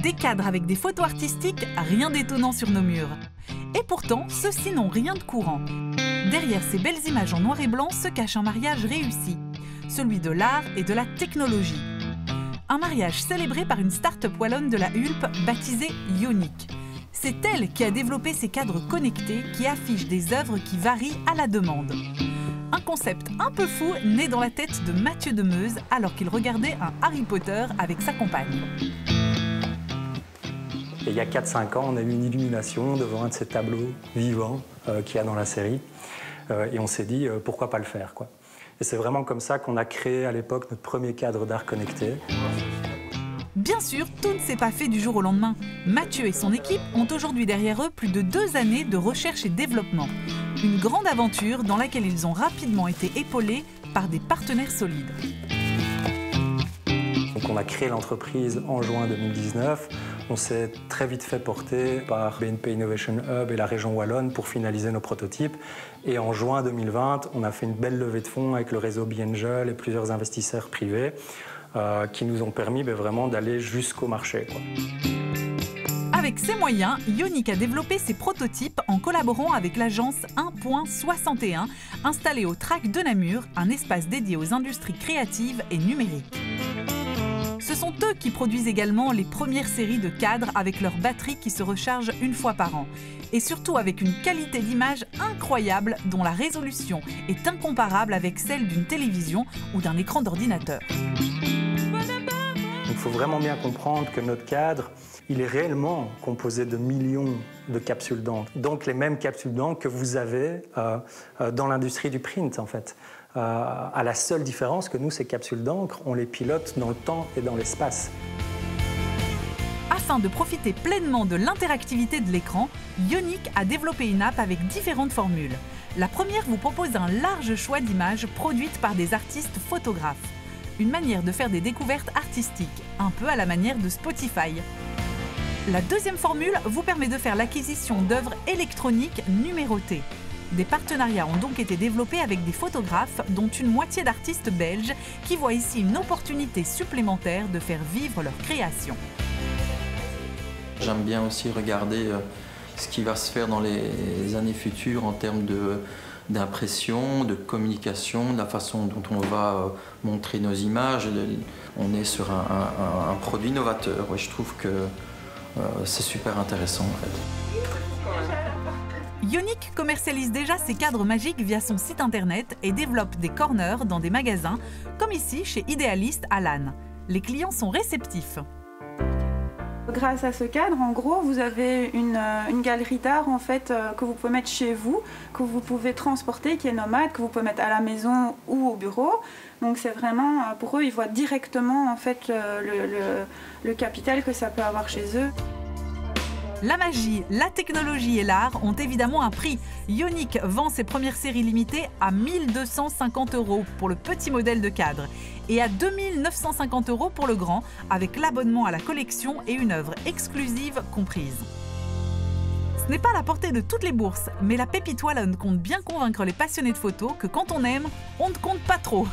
Des cadres avec des photos artistiques, rien d'étonnant sur nos murs. Et pourtant, ceux-ci n'ont rien de courant. Derrière ces belles images en noir et blanc se cache un mariage réussi, celui de l'art et de la technologie. Un mariage célébré par une start-up wallonne de la Hulpe baptisée Ionic. C'est elle qui a développé ces cadres connectés qui affichent des œuvres qui varient à la demande. Un concept un peu fou né dans la tête de Mathieu Demeuse alors qu'il regardait un Harry Potter avec sa compagne. Et il y a 4-5 ans, on a eu une illumination devant un de ces tableaux vivants qu'il y a dans la série. Et on s'est dit, pourquoi pas le faire, quoi. Et c'est vraiment comme ça qu'on a créé à l'époque notre premier cadre d'art connecté. Bien sûr, tout ne s'est pas fait du jour au lendemain. Mathieu et son équipe ont aujourd'hui derrière eux plus de 2 années de recherche et développement. Une grande aventure dans laquelle ils ont rapidement été épaulés par des partenaires solides. Donc on a créé l'entreprise en juin 2019. On s'est très vite fait porter par BNP Innovation Hub et la région wallonne pour finaliser nos prototypes. Et en juin 2020, on a fait une belle levée de fonds avec le réseau B-Angel et plusieurs investisseurs privés qui nous ont permis vraiment d'aller jusqu'au marché, quoi. Avec ces moyens, Ionic a développé ses prototypes en collaborant avec l'agence 1.61, installée au TRAC de Namur, un espace dédié aux industries créatives et numériques. Ce sont eux qui produisent également les premières séries de cadres avec leurs batteries qui se rechargent une fois par an. Et surtout avec une qualité d'image incroyable dont la résolution est incomparable avec celle d'une télévision ou d'un écran d'ordinateur. Il faut vraiment bien comprendre que notre cadre, il est réellement composé de millions de capsules d'encre. Donc les mêmes capsules d'encre que vous avez dans l'industrie du print, en fait. À la seule différence que nous, ces capsules d'encre, on les pilote dans le temps et dans l'espace. Afin de profiter pleinement de l'interactivité de l'écran, Ionic a développé une app avec différentes formules. La première vous propose un large choix d'images produites par des artistes photographes. Une manière de faire des découvertes artistiques, un peu à la manière de Spotify. La deuxième formule vous permet de faire l'acquisition d'œuvres électroniques numérotées. Des partenariats ont donc été développés avec des photographes, dont une moitié d'artistes belges, qui voient ici une opportunité supplémentaire de faire vivre leur création. J'aime bien aussi regarder ce qui va se faire dans les années futures en termes d'impression, de communication, de la façon dont on va montrer nos images. On est sur un produit novateur. Ouais, je trouve que c'est super intéressant en fait. Ionic commercialise déjà ses cadres magiques via son site internet et développe des corners dans des magasins, comme ici chez Idéaliste à Lannes. Les clients sont réceptifs. Grâce à ce cadre, en gros, vous avez une galerie d'art en fait, que vous pouvez mettre chez vous, que vous pouvez transporter, qui est nomade, que vous pouvez mettre à la maison ou au bureau. Donc c'est vraiment, pour eux, ils voient directement en fait, le capital que ça peut avoir chez eux. La magie, la technologie et l'art ont évidemment un prix. Ionic vend ses premières séries limitées à 1 250 € pour le petit modèle de cadre et à 2 950 € pour le grand, avec l'abonnement à la collection et une œuvre exclusive comprise. Ce n'est pas à la portée de toutes les bourses, mais la pépite wallonne compte bien convaincre les passionnés de photos que quand on aime, on ne compte pas trop.